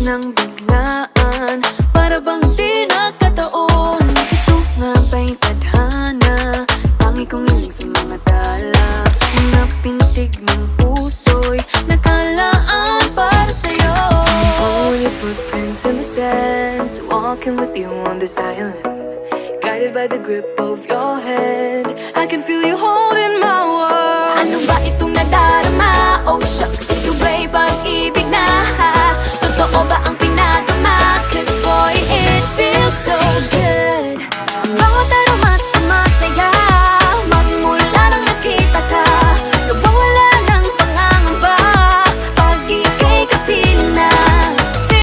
ng biglaan, para bang di nagkataon. Ito nga ba'y tadhana, tangi kong hiling sa mga tala. Mga pintig ng puso'y nakalaan para sa'yo. Following your footprints in the sand, walking with you on this island, guided by the grip of your hand. I can feel you holding my world. Ano ba itong nadarama? Oh shucks, ito ba'y pag-ibig na? Totoo ba ang